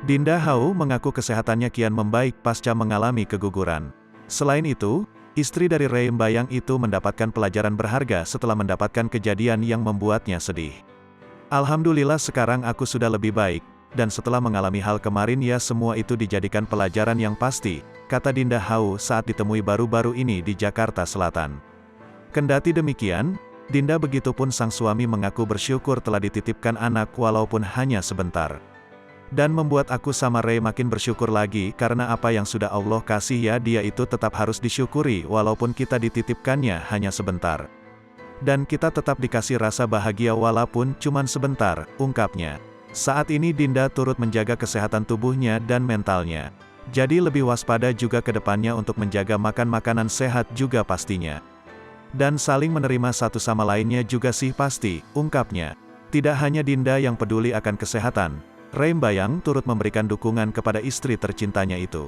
Dinda Hau mengaku kesehatannya kian membaik pasca mengalami keguguran. Selain itu, istri dari Ray Mbayang itu mendapatkan pelajaran berharga setelah mendapatkan kejadian yang membuatnya sedih. Alhamdulillah sekarang aku sudah lebih baik, dan setelah mengalami hal kemarin ya semua itu dijadikan pelajaran yang pasti, kata Dinda Hau saat ditemui baru-baru ini di Jakarta Selatan. Kendati demikian, Dinda begitupun sang suami mengaku bersyukur telah dititipkan anak walaupun hanya sebentar. Dan membuat aku sama Ray makin bersyukur lagi karena apa yang sudah Allah kasih ya dia itu tetap harus disyukuri walaupun kita dititipkannya hanya sebentar. Dan kita tetap dikasih rasa bahagia walaupun cuman sebentar, ungkapnya. Saat ini Dinda turut menjaga kesehatan tubuhnya dan mentalnya. Jadi lebih waspada juga ke depannya untuk menjaga makan makanan sehat juga pastinya. Dan saling menerima satu sama lainnya juga sih pasti, ungkapnya. Tidak hanya Dinda yang peduli akan kesehatan, Ray Mbayang turut memberikan dukungan kepada istri tercintanya itu.